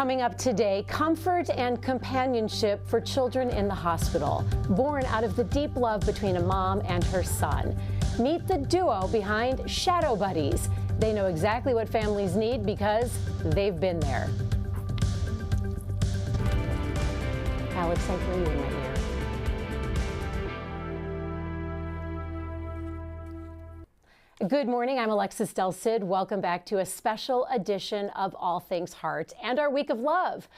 Coming up today, comfort and companionship for children in the hospital, born out of the deep love between a mom and her son. Meet the duo behind Shadow Buddies. They know exactly what families need because they've been there. Alex, I hear you in my ear. Good morning, I'm Alexis Del Cid. Welcome back to a special edition of All Things Heart and our week of love.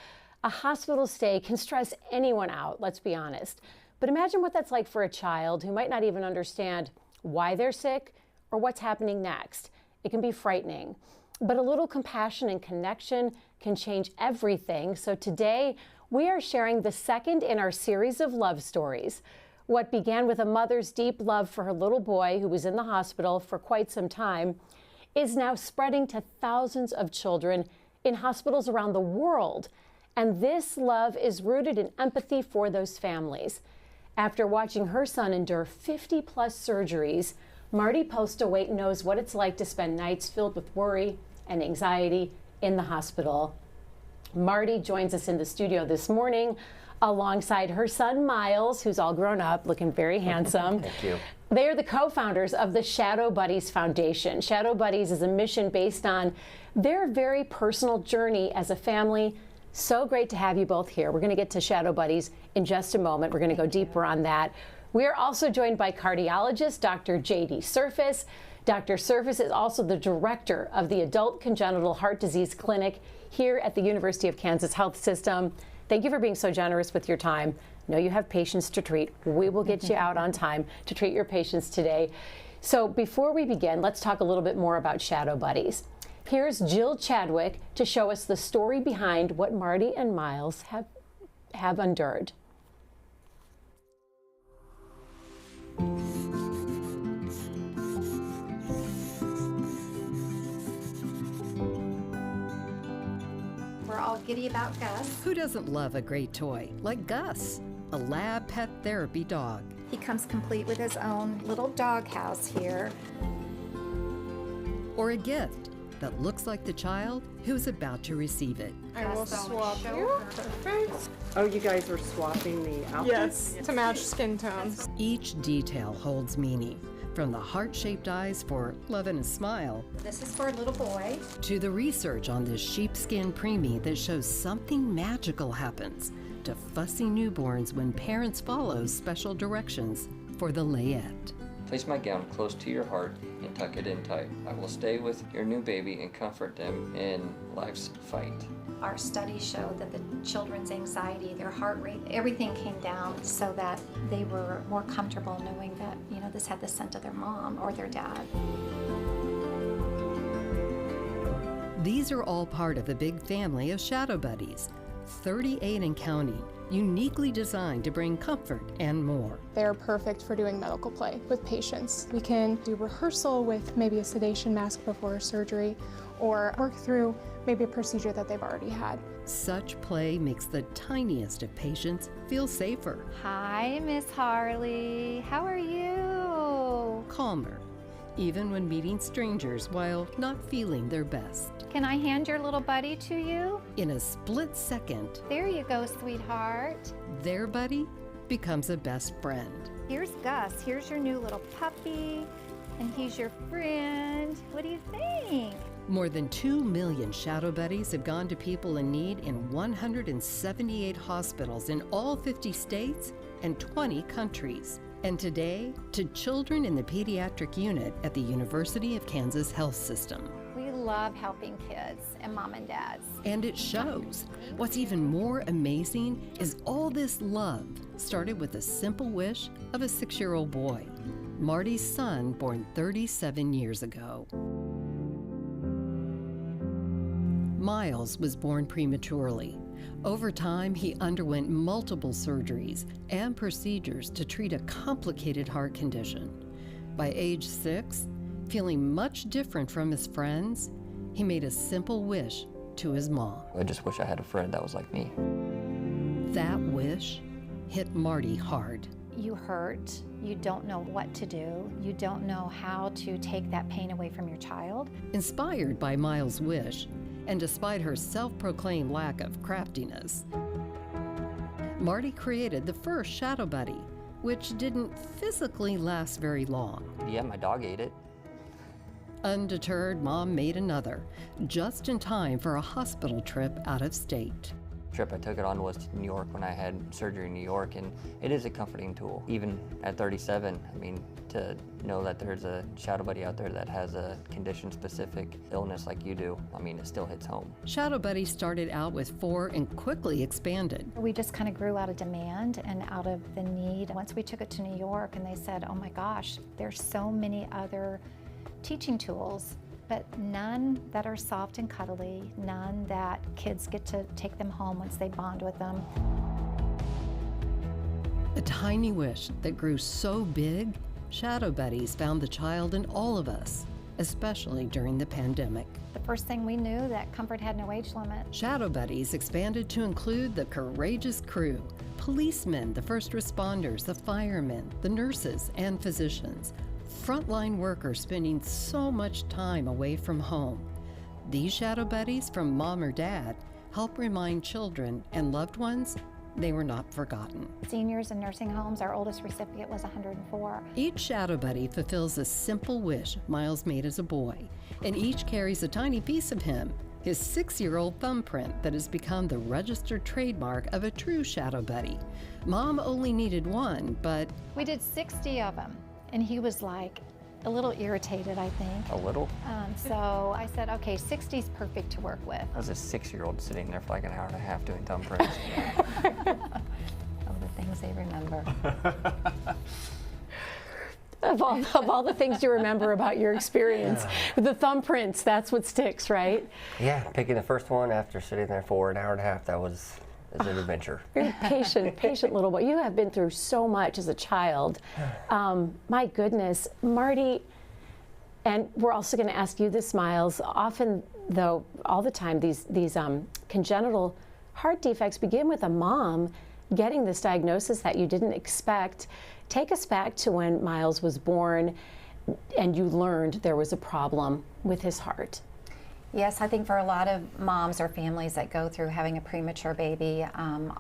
A hospital stay can stress anyone out, let's be honest. But imagine what that's like for a child who might not even understand why they're sick or what's happening next. It can be frightening, but a little compassion and connection can change everything. So today we are sharing the second in our series of love stories. What began with a mother's deep love for her little boy who was in the hospital for quite some time is now spreading to thousands of children in hospitals around the world. And this love is rooted in empathy for those families. After watching her son endure 50-plus surgeries, Marty Postlewaite knows what it's like to spend nights filled with worry and anxiety in the hospital. Marty joins us in the studio this morning alongside her son, Miles, who's all grown up, looking very handsome. Thank you. They are the co-founders of the Shadow Buddies Foundation. Shadow Buddies is a mission based on their very personal journey as a family. So great to have you both here. We're going to get to Shadow Buddies in just a moment. We're going to go deeper on that. We are also joined by cardiologist Dr. J.D. Surface. Dr. Surface is also the director of the Adult Congenital Heart Disease Clinic here at the University of Kansas Health System. Thank you for being so generous with your time. I know you have patients to treat. We will get you out on time to treat your patients today. So before we begin, let's talk a little bit more about Shadow Buddies. Here's Jill Chadwick to show us the story behind what Marty and Miles have endured. We're all giddy about Gus. Who doesn't love a great toy like Gus, a lab pet therapy dog? He comes complete with his own little dog house here. Or a gift that looks like the child who's about to receive it. I will swap you. Perfect. Oh, you guys are swapping the outfits? Yes, to match skin tones. Each detail holds meaning, from the heart-shaped eyes for love and a smile, This is for a little boy. to the research on this sheepskin preemie that shows something magical happens to fussy newborns when parents follow special directions for the layette. Place my gown close to your heart and tuck it in tight. I will stay with your new baby and comfort them in life's fight. Our studies showed that the children's anxiety, their heart rate, everything came down so that they were more comfortable knowing that, this had the scent of their mom or their dad. These are all part of a big family of Shadow Buddies, 38 and counting, uniquely designed to bring comfort and more. They're perfect for doing medical play with patients. We can do rehearsal with maybe a sedation mask before surgery or work through maybe a procedure that they've already had. Such play makes the tiniest of patients feel safer, Hi, Miss Harley. How are you? calmer, even when meeting strangers while not feeling their best. Can I hand your little buddy to you? In a split second, There you go, sweetheart. their buddy becomes a best friend. Here's Gus. Here's your new little puppy. And he's your friend. What do you think? More than 2 million Shadow Buddies have gone to people in need in 178 hospitals in all 50 states and 20 countries. And today, to children in the pediatric unit at the University of Kansas Health System. We love helping kids and mom and dads. And it shows. What's even more amazing is all this love started with a simple wish of a 6-year-old boy, Marty's son, born 37 years ago. Miles was born prematurely. Over time, he underwent multiple surgeries and procedures to treat a complicated heart condition. By age 6, feeling much different from his friends, he made a simple wish to his mom. I just wish I had a friend that was like me. That wish hit Marty hard. You hurt, you don't know what to do, you don't know how to take that pain away from your child. Inspired by Miles' wish, And despite her self-proclaimed lack of craftiness, Marty created the first shadow buddy, which didn't physically last very long. Yeah, my dog ate it. Undeterred, Mom made another, just in time for a hospital trip out of state. Trip I took it on was to New York when I had surgery in New York, and it is a comforting tool. Even at 37, I mean, to know that there's a shadow buddy out there that has a condition-specific illness like you do, I mean, it still hits home. Shadow Buddy started out with 4 and quickly expanded. We just kind of grew out of demand and out of the need. Once we took it to New York and they said, oh my gosh, there's so many other teaching tools, but none that are soft and cuddly, none that kids get to take them home once they bond with them. A tiny wish that grew so big, Shadow Buddies found the child in all of us, especially during the pandemic. The first thing we knew that comfort had no age limit. Shadow Buddies expanded to include the courageous crew, policemen, the first responders, the firemen, the nurses, and physicians. Frontline workers spending so much time away from home. These shadow buddies from mom or dad help remind children and loved ones they were not forgotten. Seniors in nursing homes, our oldest recipient was 104. Each shadow buddy fulfills a simple wish Miles made as a boy, and each carries a tiny piece of him, his 6-year-old thumbprint that has become the registered trademark of a true shadow buddy. Mom only needed one, but We did 60 of them. And he was like a little irritated, I think. A little? So I said, okay, 60's perfect to work with. I was a 6-year-old sitting there for like an hour and a half doing thumbprints. Oh, the things they remember. Of all the things you remember about your experience, the thumbprints, that's what sticks, right? Yeah, picking the first one after sitting there for an hour and a half, that was an adventure. Very patient little boy. You have been through so much as a child. My goodness, Marty, and we're also going to ask you this, Miles. Often, though, all the time, these congenital heart defects begin with a mom getting this diagnosis that you didn't expect. Take us back to when Miles was born and you learned there was a problem with his heart. Yes, I think for a lot of moms or families that go through having a premature baby,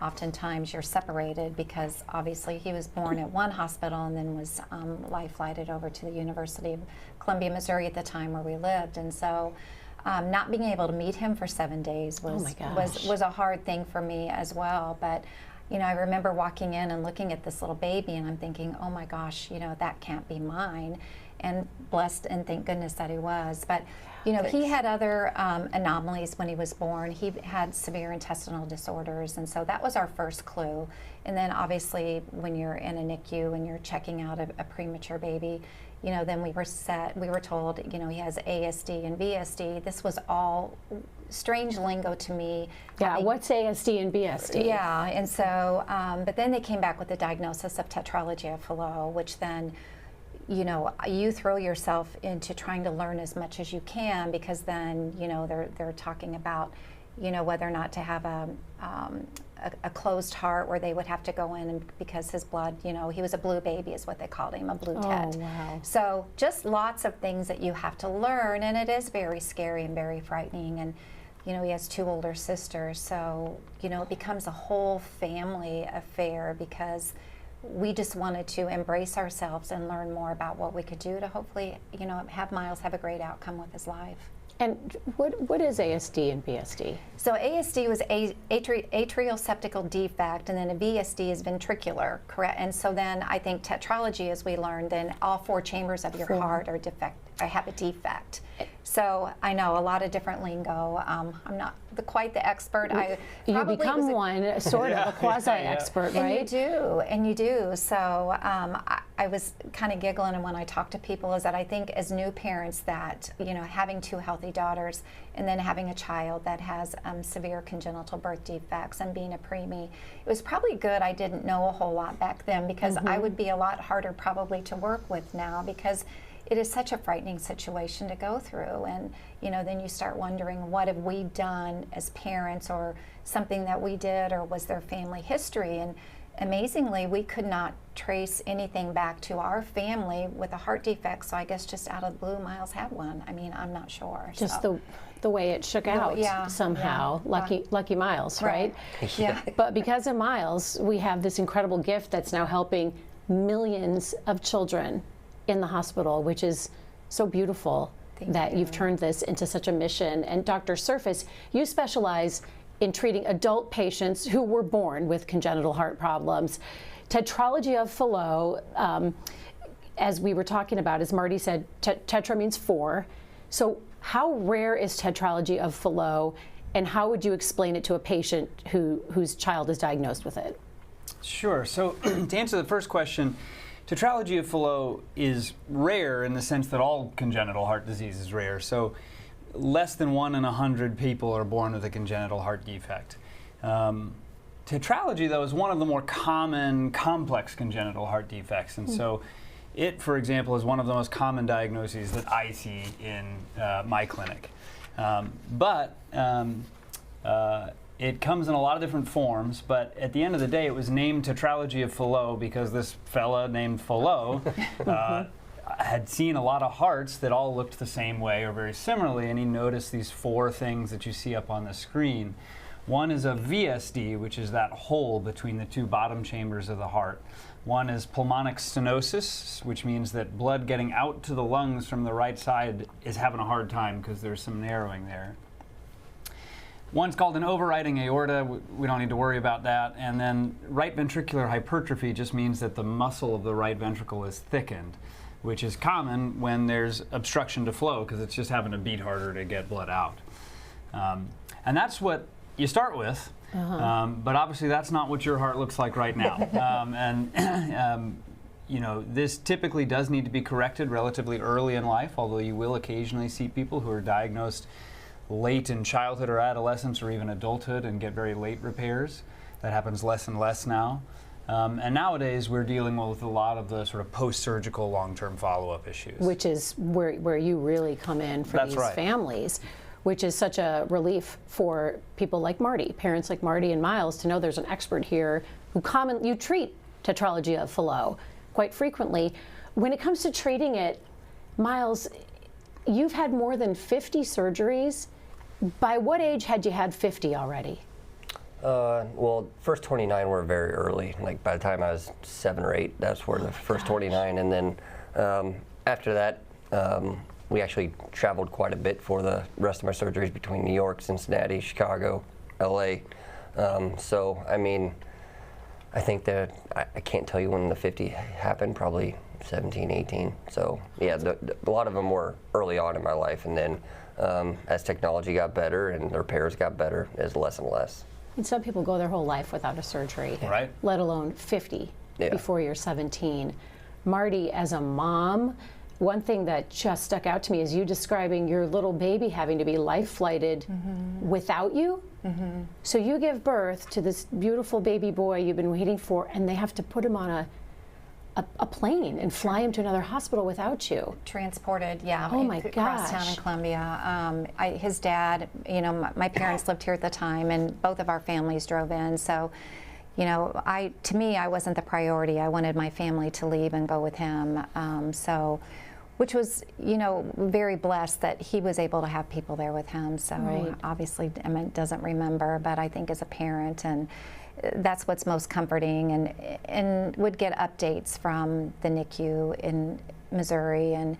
oftentimes you're separated because obviously he was born at one hospital and then was life flighted over to the University of Columbia, Missouri at the time where we lived. And so not being able to meet him for 7 days was a hard thing for me as well. But you know, I remember walking in and looking at this little baby and I'm thinking, oh my gosh, you know, that can't be mine. And blessed and thank goodness that he was. But you know, he had other anomalies when he was born. He had severe intestinal disorders, and so that was our first clue. And then obviously when you're in a NICU and you're checking out a premature baby, you know, then we were told, you know, he has ASD and VSD. This was all strange lingo to me. Yeah, what's ASD and VSD? Yeah, and so, but then they came back with the diagnosis of tetralogy of Fallot, which then, you know, you throw yourself into trying to learn as much as you can because then, you know, they're talking about, you know, whether or not to have a closed heart where they would have to go in and because his blood, you know, he was a blue baby is what they called him, a blue tet. Oh, wow. So just lots of things that you have to learn, and it is very scary and very frightening. And you know, he has 2 older sisters, so, you know, it becomes a whole family affair because we just wanted to embrace ourselves and learn more about what we could do to hopefully, you know, have Miles have a great outcome with his life. And what is ASD and VSD? So ASD was atrial septal defect, and then a VSD is ventricular, correct? And so then I think tetralogy, as we learned, then all 4 chambers of your heart are have a defect. So I know a lot of different lingo. I'm not quite the expert. You become one, sort of a quasi-expert, right? And you do. So I was kind of giggling when I talk to people is that I think as new parents that, you know, having 2 healthy daughters and then having a child that has severe congenital birth defects and being a preemie, it was probably good I didn't know a whole lot back then because I would be a lot harder probably to work with now because it is such a frightening situation to go through. And, you know, then you start wondering, what have we done as parents or something that we did or was there family history? And, amazingly, we could not trace anything back to our family with a heart defect. So I guess just out of the blue, Miles had one. I mean, I'm not sure. Just so. the way it shook out somehow. Lucky Miles, right? Yeah. But because of Miles, we have this incredible gift that's now helping millions of children in the hospital, which is so beautiful. That you've turned this into such a mission. And Dr. Surface, you specialize in treating adult patients who were born with congenital heart problems. Tetralogy of Fallot, as we were talking about, as Marty said, tetra means 4. So how rare is tetralogy of Fallot, and how would you explain it to a patient whose child is diagnosed with it? Sure. So to answer the first question, tetralogy of Fallot is rare in the sense that all congenital heart disease is rare. So less than 1 in 100 people are born with a congenital heart defect. Tetralogy, though, is one of the more common complex congenital heart defects. And so it, for example, is one of the most common diagnoses that I see in my clinic. It comes in a lot of different forms, but at the end of the day, it was named Tetralogy of Fallot because this fella named Fallot had seen a lot of hearts that all looked the same way or very similarly, and he noticed these 4 things that you see up on the screen. One is a VSD, which is that hole between the 2 bottom chambers of the heart. One is pulmonic stenosis, which means that blood getting out to the lungs from the right side is having a hard time because there's some narrowing there. One's called an overriding aorta. We don't need to worry about that. And then right ventricular hypertrophy just means that the muscle of the right ventricle is thickened, which is common when there's obstruction to flow because it's just having to beat harder to get blood out. And that's what you start with, but obviously that's not what your heart looks like right now. You know, this typically does need to be corrected relatively early in life, although you will occasionally see people who are diagnosed late in childhood or adolescence or even adulthood and get very late repairs. That happens less and less now. And nowadays we're dealing with a lot of the sort of post-surgical long-term follow-up issues. Which is where you really come in for these families, which is such a relief for people like Marty, parents like Marty and Miles, to know there's an expert here who you treat tetralogy of Fallot quite frequently. When it comes to treating it, Miles, you've had more than 50 surgeries. By what age had you had 50 already? Well, first 29 were very early. Like by the time I was 7 or 8, that's where the first 29. And then after that, we actually traveled quite a bit for the rest of my surgeries between New York, Cincinnati, Chicago, LA. So, I mean, I think that I can't tell you when the 50 happened, probably 17, 18. So, yeah, a lot of them were early on in my life. And then as technology got better and the repairs got better, it's less and less. And some people go their whole life without a surgery, let alone 50 before you're 17. Marty, as a mom, one thing that just stuck out to me is you describing your little baby having to be life flighted without you. So you give birth to this beautiful baby boy you've been waiting for, and they have to put him on a plane and fly him to another hospital without you. Transported, yeah. Oh my across town in Columbia. His dad, you know, my parents lived here at the time, and both of our families drove in. So, you know, to me, I wasn't the priority. I wanted my family to leave and go with him. Which was, you know, very blessed that he was able to have people there with him. So obviously Emmett doesn't remember, but I think as a parent, and that's what's most comforting, and would get updates from the NICU in Missouri, and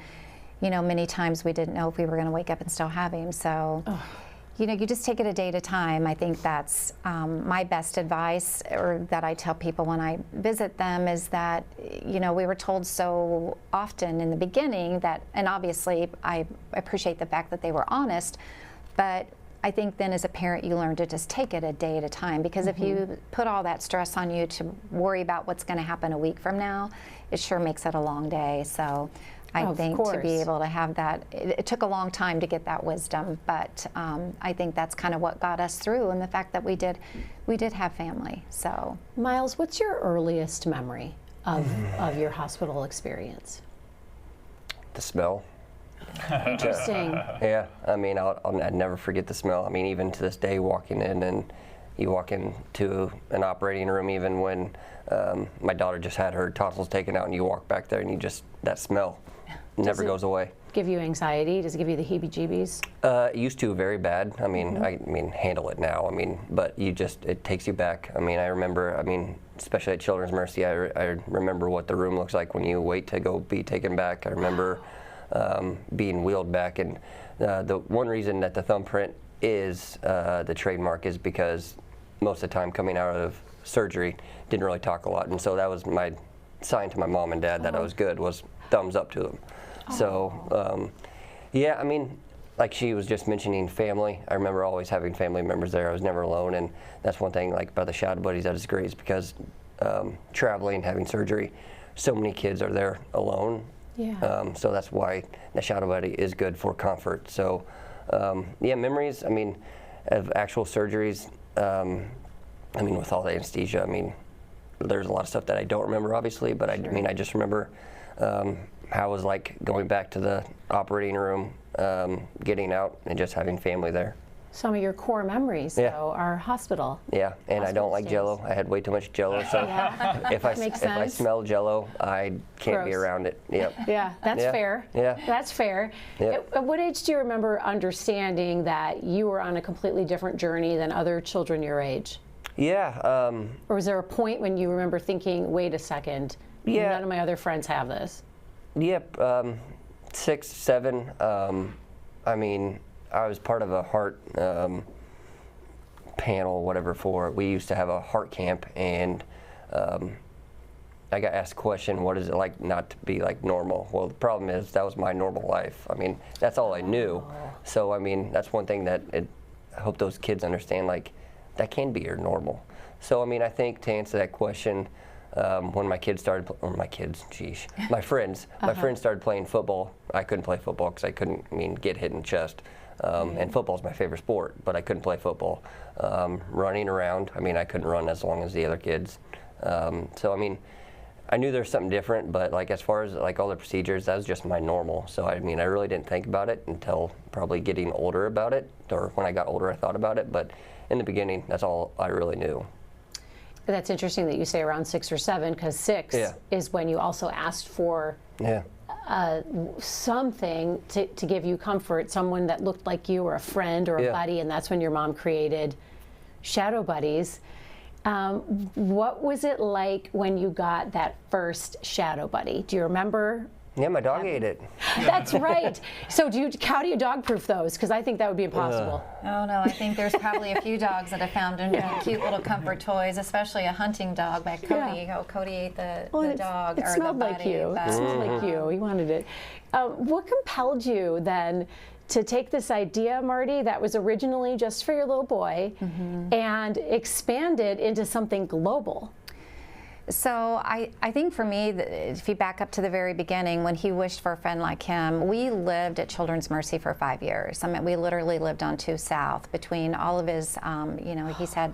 you know, many times we didn't know if we were going to wake up and still have him. So you know, you just take it a day at a time. I think that's my best advice, or that I tell people when I visit them, is that, you know, we were told so often in the beginning that, and obviously I appreciate the fact that they were honest, but I think then as a parent you learn to just take it a day at a time, because if you put all that stress on you to worry about what's going to happen a week from now, it sure makes it a long day. So I think to be able to have that, it took a long time to get that wisdom, but I think that's kind of what got us through, and the fact that we did have family. So, Miles, what's your earliest memory of your hospital experience? The smell. Interesting. Yeah, I mean, I'd never forget the smell. I mean, even to this day, walking in and you walk into an operating room, even when my daughter just had her tonsils taken out, and you walk back there and you just, that smell never goes away. Give you anxiety? Does it give you the heebie-jeebies? It used to very bad. I mean, I mean, handle it now. I mean, but you just, it takes you back. I mean, I remember, I mean, especially at Children's Mercy, I remember what the room looks like when you wait to go be taken back. I remember being wheeled back, and the one reason that the thumbprint is the trademark is because most of the time coming out of surgery, didn't really talk a lot, and so that was my sign to my mom and dad that I was good, was thumbs up to them. So, yeah, I mean, like she was just mentioning family. I remember always having family members there. I was never alone, and that's one thing like about the Shadow Buddies that is great, is because traveling, having surgery, so many kids are there alone. Yeah. So that's why the Shadow Buddy is good for comfort. So, yeah, memories, I mean, of actual surgeries, I mean, with all the anesthesia, I mean, there's a lot of stuff that I don't remember, obviously, but I mean, I just remember how it was like going back to the operating room, getting out, and just having family there. Some of your core memories, though, are hospital. Yeah, and I don't like stays. Jello. I had way too much Jello, so if I smell Jello, I can't be around it. Yep. Yeah, that's fair. Yeah. That's fair. Yep. At what age do you remember understanding that you were on a completely different journey than other children your age? Yeah. Or was there a point when you remember thinking, wait a second, none of my other friends have this? Yep. 6, 7. I mean, I was part of a heart panel, whatever, we used to have a heart camp, and I got asked a question, what is it like not to be like normal? Well, the problem is that was my normal life. I mean, that's all I knew. So, I mean, that's one thing that I hope those kids understand, like, that can be your normal. So, I mean, I think to answer that question, when my kids started, my friends started playing football. I couldn't play football because I couldn't, get hit in the chest. And football's my favorite sport, but I couldn't play football. Running around, I couldn't run as long as the other kids. So, I knew there was something different, but like as far as like all the procedures, that was just my normal. So, I really didn't think about it until probably getting older about it, or when I got older, I thought about it. But in the beginning, that's all I really knew. That's interesting that you say around 6 or 7, because 6 is when you also asked for something to give you comfort, someone that looked like you, or a friend or a buddy, and that's when your mom created Shadow Buddies. What was it like when you got that first Shadow Buddy? Do you remember? Yeah, my dog ate it. That's right. So how do you dog proof those? Because I think that would be impossible. Oh no, I think there's probably a few dogs that have found cute little comfort toys, especially a hunting dog like Cody. Yeah. Oh, Cody ate the dog It or smelled the like buddy. you. It smelled like you. He wanted it. What compelled you then to take this idea, Marty, that was originally just for your little boy, and expand it into something global? So I think for me, if you back up to the very beginning, when he wished for a friend like him, we lived at Children's Mercy for 5 years. We literally lived on 2 South. Between all of his, he's had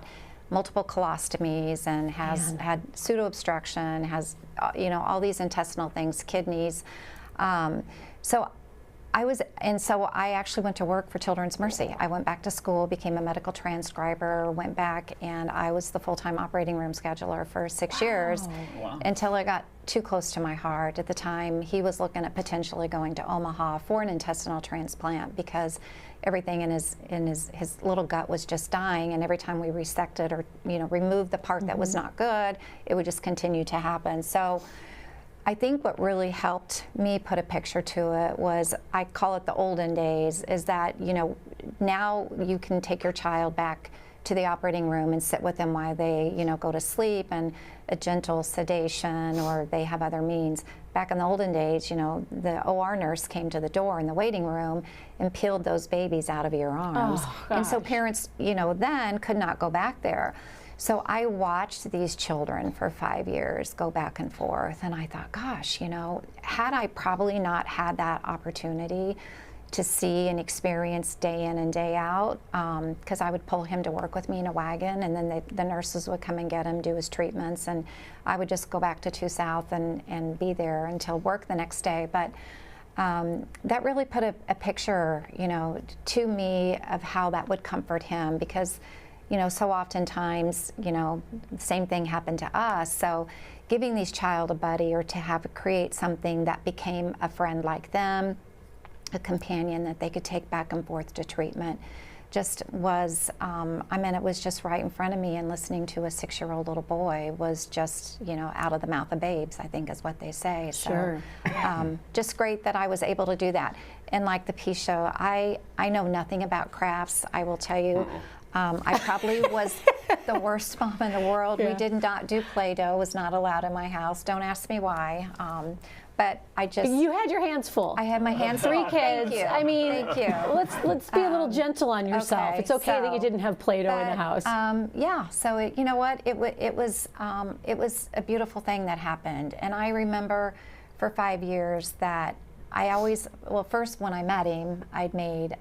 multiple colostomies and has had pseudo-obstruction, has, all these intestinal things, kidneys. So I actually went to work for Children's Mercy. I went back to school, became a medical transcriber, went back, and I was the full-time operating room scheduler for 6 years until it got too close to my heart. At the time, he was looking at potentially going to Omaha for an intestinal transplant because everything in his little gut was just dying, and every time we resected or removed the part that was not good, it would just continue to happen. So I think what really helped me put a picture to it was, I call it the olden days, is that, now you can take your child back to the operating room and sit with them while they, go to sleep, and a gentle sedation, or they have other means. Back in the olden days, the OR nurse came to the door in the waiting room and peeled those babies out of your arms. Oh, and so parents, then could not go back there. So I watched these children for 5 years go back and forth, and I thought, gosh, had I probably not had that opportunity to see and experience day in and day out, because I would pull him to work with me in a wagon, and then the nurses would come and get him, do his treatments, and I would just go back to 2 South and be there until work the next day. But that really put a picture, to me of how that would comfort him, because you know, so oftentimes, you know, the same thing happened to us. So giving these child a buddy, or to create something that became a friend like them, a companion that they could take back and forth to treatment, just was, I mean, it was just right in front of me, and listening to a 6-year-old little boy was just, you know, out of the mouth of babes, I think is what they say. Sure. So just great that I was able to do that. And like the Peace Show, I know nothing about crafts, I will tell you. I probably was the worst mom in the world. Yeah. We did not do Play-Doh, was not allowed in my house. Don't ask me why. But I just... You had your hands full. I had my hands 3 full. kids. Thank you. I mean, Thank you. let's be a little gentle on yourself. okay, It's okay that you so- didn't have Play-Doh in the house. Yeah. So you know what? It was a beautiful thing that happened, and I remember for 5 years that I always, well, first when I met him, I'd made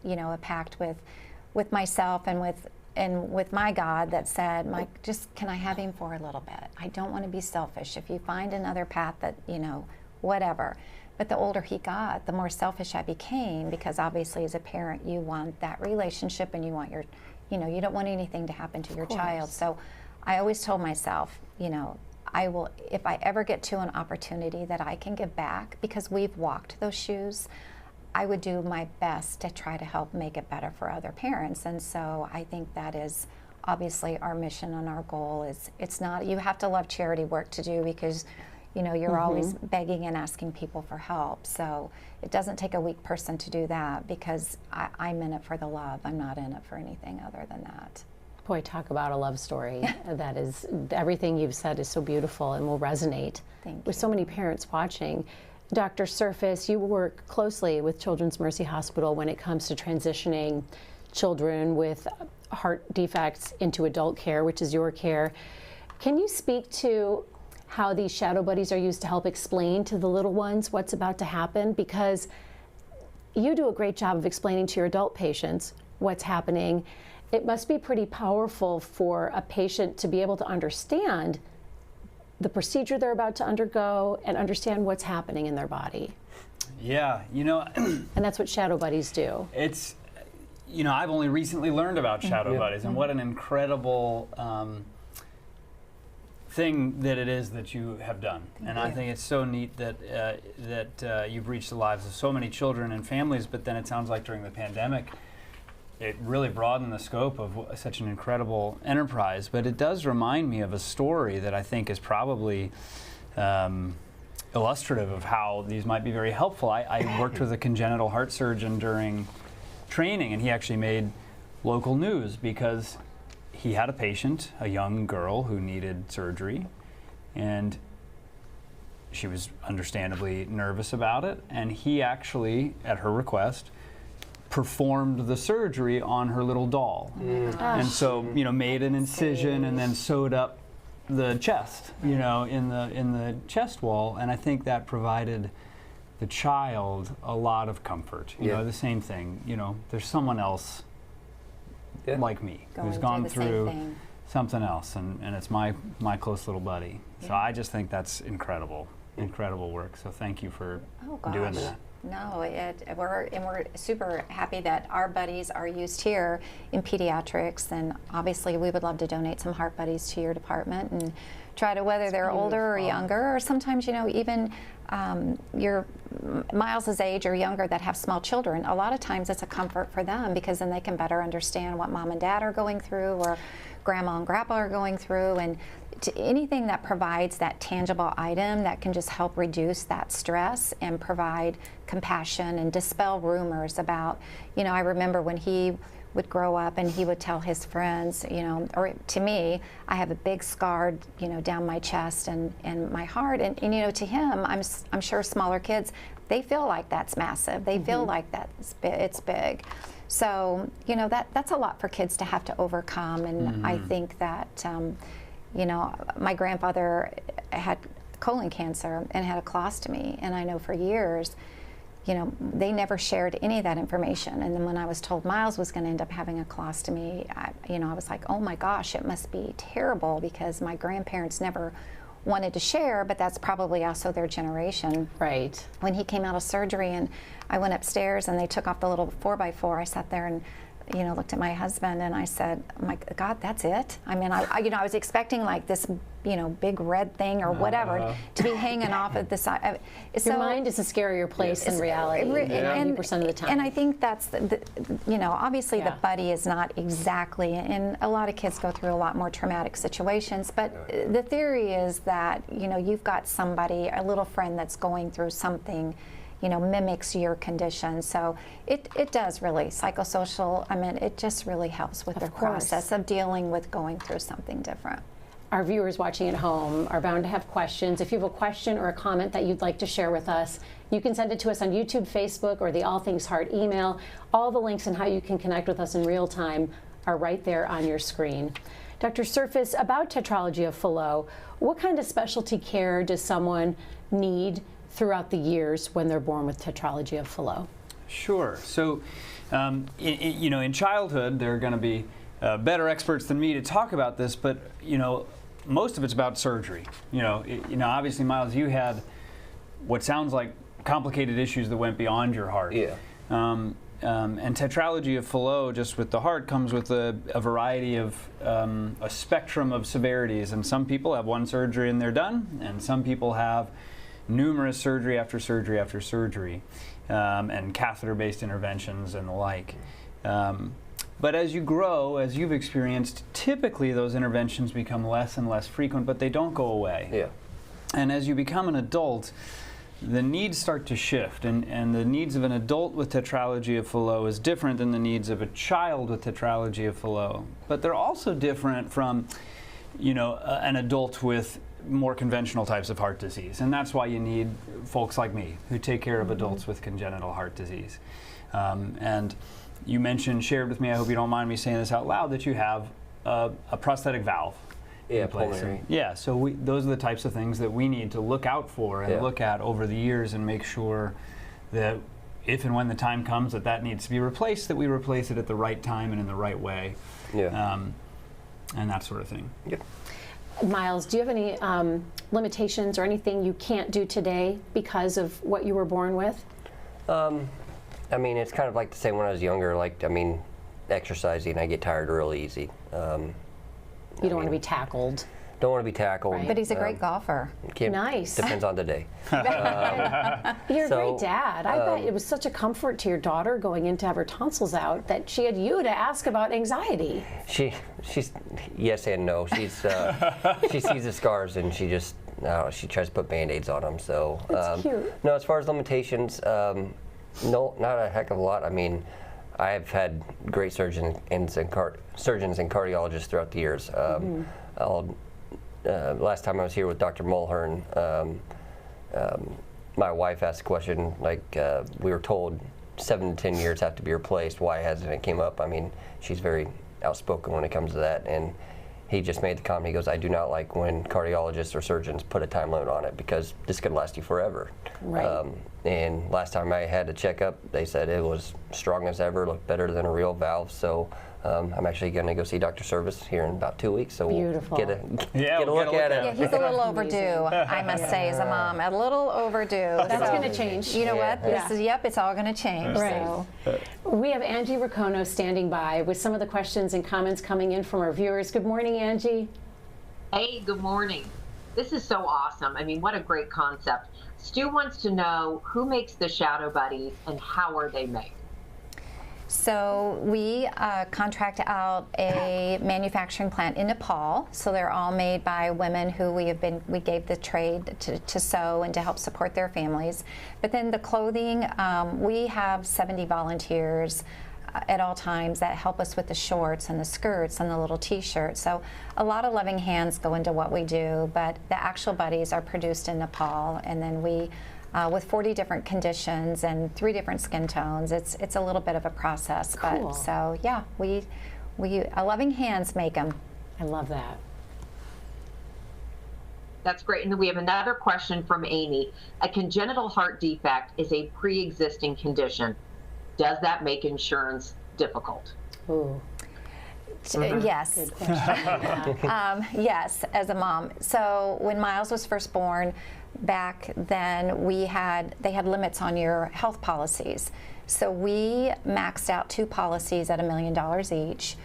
you know, a pact with myself and with my God that said, Mike, just can I have him for a little bit? I don't want to be selfish. If you find another path that, you know, whatever. But the older he got, the more selfish I became, because obviously as a parent, you want that relationship, and you want your, you know, you don't want anything to happen to your child. So I always told myself, you know, I will, if I ever get to an opportunity that I can give back, because we've walked those shoes, I would do my best to try to help make it better for other parents. And so I think that is obviously our mission and our goal. Is it's not, you have to love charity work to do, because you know, you're always begging and asking people for help. So it doesn't take a weak person to do that, because I'm in it for the love. I'm not in it for anything other than that. Boy, talk about a love story. That is, everything you've said is so beautiful and will resonate with so many parents watching. Dr. Surface, you work closely with Children's Mercy Hospital when it comes to transitioning children with heart defects into adult care, which is your care. Can you speak to how these shadow buddies are used to help explain to the little ones what's about to happen? Because you do a great job of explaining to your adult patients what's happening. It must be pretty powerful for a patient to be able to understand the procedure they're about to undergo and understand what's happening in their body. Yeah, you know, And that's what shadow buddies do. it's, you know, I've only recently learned about shadow buddies, and what an incredible thing that it is that you have done. And I think it's so neat that you've reached the lives of so many children and families. But then it sounds like during the pandemic, it really broadened the scope of such an incredible enterprise. But it does remind me of a story that I think is probably illustrative of how these might be very helpful. I worked with a congenital heart surgeon during training, and he actually made local news because he had a patient, a young girl who needed surgery, and she was understandably nervous about it, and he actually, at her request, performed the surgery on her little doll. And so, you know, made an incision and then sewed up the chest, you know, in the chest wall. And I think that provided the child a lot of comfort. You know, the same thing, you know, there's someone else like me who's gone through something else, and it's my close little buddy. So I just think that's incredible work. So thank you for doing that. No, we're super happy that our buddies are used here in pediatrics, and obviously we would love to donate some heart buddies to your department and try to, whether they're older or younger, or sometimes, you know, even your Miles's age or younger that have small children. A lot of times it's a comfort for them, because then they can better understand what mom and dad are going through, or grandma and grandpa are going through, and anything that provides that tangible item that can just help reduce that stress and provide compassion and dispel rumors about, you know, I remember when he would grow up and he would tell his friends, you know, or to me, I have a big scar, you know, down my chest and my heart, and you know, to him, I'm sure smaller kids, they feel like that's massive. They feel like it's big. So, you know, that's a lot for kids to have to overcome, and I think that, you know, my grandfather had colon cancer and had a colostomy, and I know for years, you know, they never shared any of that information. And then when I was told Miles was going to end up having a colostomy, you know, I was like, oh my gosh, it must be terrible, because my grandparents never wanted to share, but that's probably also their generation. Right. When he came out of surgery and I went upstairs and they took off the little 4x4, I sat there and looked at my husband and I said, "Oh my God, that's it." I mean, I was expecting like this, big red thing or whatever to be hanging off at the side. Your mind is a scarier place than reality 90% of the time. And I think that's obviously the buddy is not exactly, and a lot of kids go through a lot more traumatic situations, but the theory is that, you've got somebody, a little friend that's going through something, mimics your condition. So it does really, psychosocial, it just really helps with the process of dealing with going through something different. Our viewers watching at home are bound to have questions. If you have a question or a comment that you'd like to share with us, you can send it to us on YouTube, Facebook, or the All Things Heart email. All the links and how you can connect with us in real time are right there on your screen. Dr. Surface, about tetralogy of Fallot, what kind of specialty care does someone need throughout the years when they're born with tetralogy of Fallot? Sure. So, in childhood, there are going to be better experts than me to talk about this, but most of it's about surgery. Obviously, Miles, you had what sounds like complicated issues that went beyond your heart. Yeah. And tetralogy of Fallot, just with the heart, comes with a variety of a spectrum of severities. And some people have one surgery and they're done, and some people have numerous surgery after surgery after surgery, and catheter-based interventions and the like. But as you grow, as you've experienced, typically those interventions become less and less frequent, but they don't go away. Yeah. And as you become an adult, the needs start to shift, and the needs of an adult with tetralogy of Fallot is different than the needs of a child with tetralogy of Fallot. But they're also different from, an adult with more conventional types of heart disease. And that's why you need folks like me who take care of adults with congenital heart disease. And you shared with me, I hope you don't mind me saying this out loud, that you have a prosthetic valve. Yeah, pulmonary. Yeah, so those are the types of things that we need to look out for and look at over the years and make sure that if and when the time comes that needs to be replaced, that we replace it at the right time and in the right way. Yeah. And that sort of thing. Yep. Miles, do you have any limitations or anything you can't do today because of what you were born with? It's kind of like the same when I was younger. Exercising, I get tired real easy. You don't want to be tackled. Don't want to be tackled. Right. But he's a great golfer. Nice. Depends on the day. You're a great dad. I bet it was such a comfort to your daughter going in to have her tonsils out that she had you to ask about anxiety. She's yes and no. She's she sees the scars and she just she tries to put Band-Aids on them. So That's cute. No, as far as limitations, no, not a heck of a lot. I've had great surgeons and cardiologists throughout the years. Last time I was here with Dr. Mulhern, my wife asked a question, we were told 7 to 10 years have to be replaced. Why hasn't it came up? She's very outspoken when it comes to that. And he just made the comment, he goes, I do not like when cardiologists or surgeons put a time limit on it because this could last you forever. Right. And last time I had a checkup, they said it was strong as ever, looked better than a real valve. So I'm actually going to go see Dr. Service here in about 2 weeks. So Beautiful. we'll get a look at it. Yeah, he's a little overdue, I must say, as a mom. A little overdue. That's going to change. You know what? It's all going to change. Right. So. We have Angie Racono standing by with some of the questions and comments coming in from our viewers. Good morning, Angie. Hey, good morning. This is so awesome. What a great concept. Stu wants to know who makes the shadow buddies and how are they made? So we contract out a manufacturing plant in Nepal. So they're all made by women who we gave the trade to sew and to help support their families. But then the clothing, we have 70 volunteers at all times that help us with the shorts and the skirts and the little t-shirts. So a lot of loving hands go into what we do, but the actual buddies are produced in Nepal, and then we with 40 different conditions and 3 different skin tones. It's a little bit of a process, cool. But so yeah, we loving hands make them. I love that. That's great. And then we have another question from Amy. A congenital heart defect is a pre-existing condition. Does that make insurance difficult? Ooh. Yes. Yes, as a mom. So when Miles was first born, back then they had limits on your health policies. So we maxed out 2 policies at $1 million each.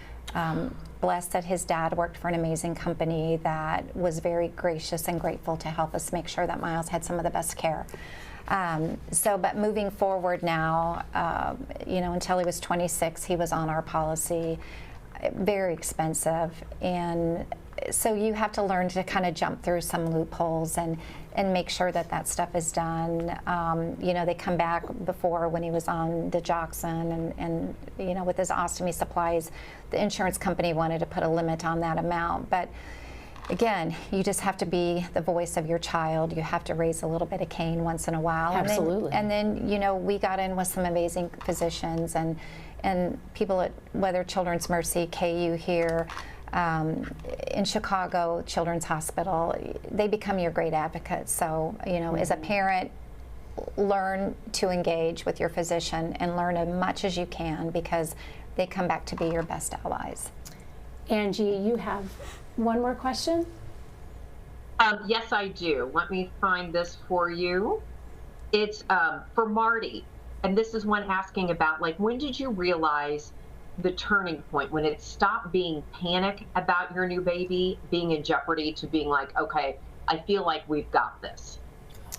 Blessed that his dad worked for an amazing company that was very gracious and grateful to help us make sure that Miles had some of the best care. But moving forward now, until he was 26, he was on our policy. Very expensive, and so you have to learn to kind of jump through some loopholes and make sure that stuff is done. They come back before when he was on digoxin and with his ostomy supplies, the insurance company wanted to put a limit on that amount. But again, you just have to be the voice of your child. You have to raise a little bit of cane once in a while. Absolutely. And then we got in with some amazing physicians and people at whether Children's Mercy, KU here, in Chicago, Children's Hospital, they become your great advocates. So, as a parent, learn to engage with your physician and learn as much as you can, because they come back to be your best allies. Angie, you have one more question? Yes, I do. Let me find this for you. It's for Marty. And this is one asking about, when did you realize the turning point, when it stopped being panic about your new baby being in jeopardy to being like, okay, I feel like we've got this?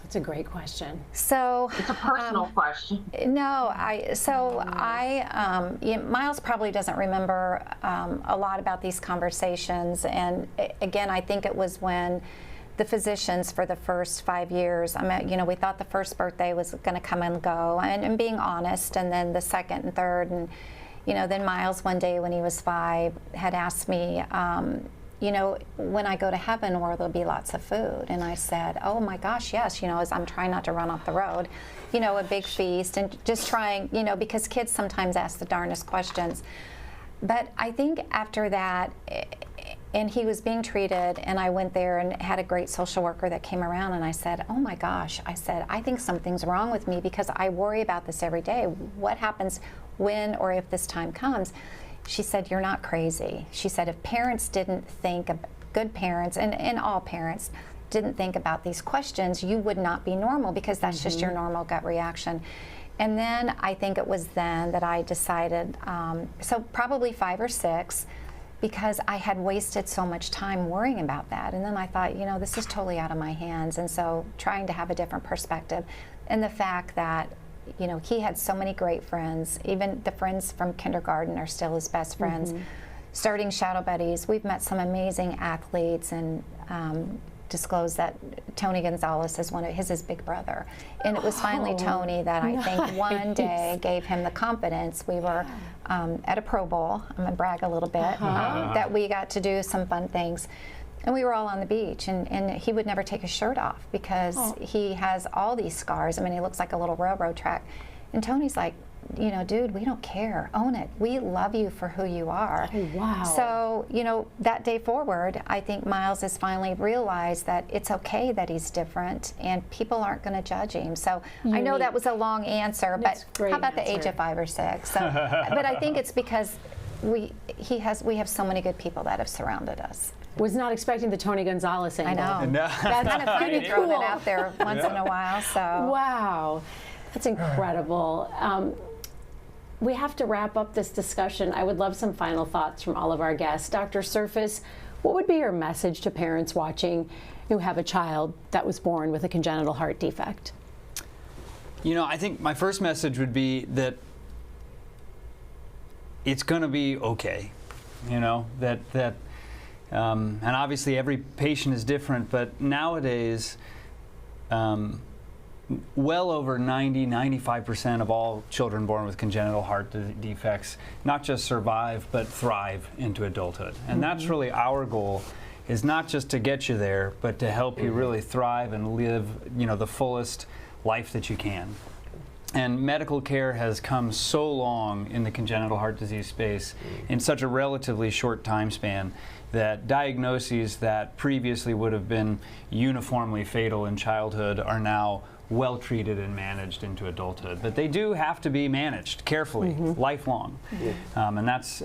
That's a great question. So it's a personal question. No, Miles probably doesn't remember a lot about these conversations. And again, I think it was when the physicians for the first 5 years, we thought the first birthday was going to come and go, and being honest, and then the second and third, and then Miles one day when he was 5 had asked me, when I go to heaven, will there be lots of food? And I said, oh my gosh, yes, as I'm trying not to run off the road, a big feast, and just trying, because kids sometimes ask the darndest questions. But I think after that, and he was being treated, and I went there and had a great social worker that came around, and I said, oh my gosh, I said, I think something's wrong with me, because I worry about this every day. What happens when or if this time comes? She said, you're not crazy. She said, if parents didn't think, good parents, and all parents, didn't think about these questions, you would not be normal, because that's just your normal gut reaction. And then I think it was then that I decided, so probably 5 or 6, because I had wasted so much time worrying about that. And then I thought, this is totally out of my hands. And so trying to have a different perspective, and the fact that, he had so many great friends. Even the friends from kindergarten are still his best friends. Starting Shadow Buddies, we've met some amazing athletes, and disclosed that Tony Gonzalez is his big brother. And it was finally Tony that I think one day gave him the confidence. We were at a Pro Bowl, I'm gonna brag a little bit, that we got to do some fun things. And we were all on the beach, and he would never take his shirt off, because he has all these scars. He looks like a little railroad track. And Tony's like, dude, we don't care. Own it. We love you for who you are. Oh, wow. So, that day forward, I think Miles has finally realized that it's okay that he's different, and people aren't going to judge him. So I know that was a long answer, but how about the age of 5 or 6? So, but I think it's because we have so many good people that have surrounded us. Was not expecting the Tony Gonzalez angle. I know. No. That's kind of funny to throw that out there once in a while. So wow, that's incredible. We have to wrap up this discussion. I would love some final thoughts from all of our guests. Dr. Surface, what would be your message to parents watching who have a child that was born with a congenital heart defect? I think my first message would be that it's going to be okay. And obviously every patient is different, but nowadays, well over 95% of all children born with congenital heart defects not just survive, but thrive into adulthood. And that's really our goal, is not just to get you there, but to help you really thrive and live, the fullest life that you can. And medical care has come so long in the congenital heart disease space in such a relatively short time span that diagnoses that previously would have been uniformly fatal in childhood are now well treated and managed into adulthood. But they do have to be managed carefully, lifelong. And that's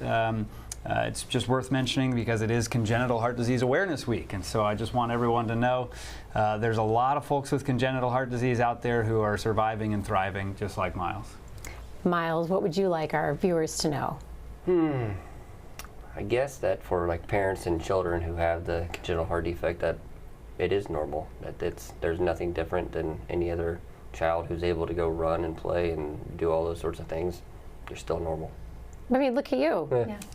It's just worth mentioning because it is Congenital Heart Disease Awareness Week, and so I just want everyone to know there's a lot of folks with congenital heart disease out there who are surviving and thriving just like Miles. Miles, what would you like our viewers to know? I guess that for like parents and children who have the congenital heart defect, that it is normal. That there's nothing different than any other child who's able to go run and play and do all those sorts of things. They're still normal. I mean, look at you,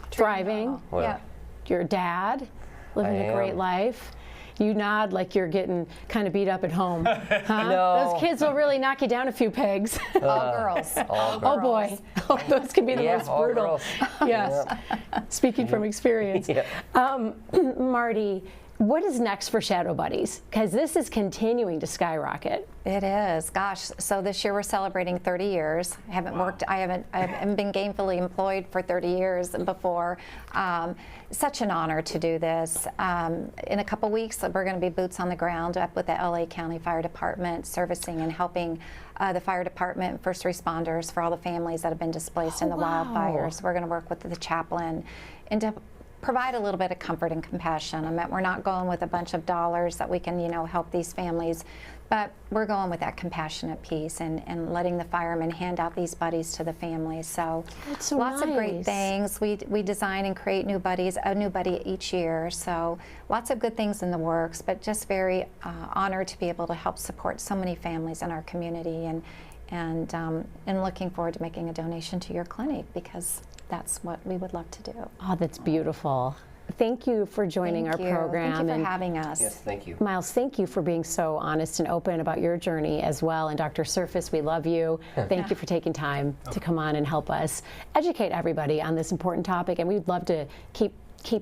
thriving. Well, Yeah. You're a dad, living I a great am. life. You nod like you're getting kind of beat up at home. Huh? No. Those kids will really knock you down a few pegs. All girls. all Oh boy, oh, those can be the Yeah, most all brutal. girls. Yes, speaking from experience. Yeah. Marty, what is next for Shadow Buddies? Because this is continuing to skyrocket. It is. Gosh, so this year we're celebrating 30 years. I haven't been gainfully employed for 30 years before. Such an honor to do this. In a couple weeks, we're going to be boots on the ground up with the LA County Fire Department, servicing and helping the fire department, first responders for all the families that have been displaced in the wildfires. We're going to work with the chaplain and to provide a little bit of comfort and compassion. I mean, we're not going with a bunch of dollars that we can, help these families, but we're going with that compassionate piece and letting the firemen hand out these buddies to the families. So, That's so lots of great nice. things. We design and create new buddies, a new buddy each year. So lots of good things in the works, but just very honored to be able to help support so many families in our community and looking forward to making a donation to your clinic because that's what we would love to do. Oh, that's beautiful. Thank you for joining Thank our you. program. Thank you for and having us. Yes, thank you. Miles, thank you for being so honest and open about your journey as well. And Dr. Surface, we love you. Thank you for taking time to come on and help us educate everybody on this important topic. And we'd love to keep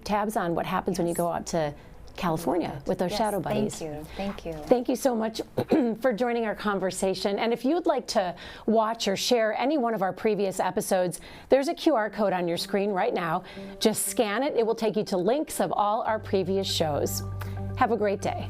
tabs on what happens when you go out to California with those Shadow Buddies. Thank you. Thank you. Thank you so much for joining our conversation. And if you'd like to watch or share any one of our previous episodes, there's a QR code on your screen right now. Just scan it. It will take you to links of all our previous shows. Have a great day.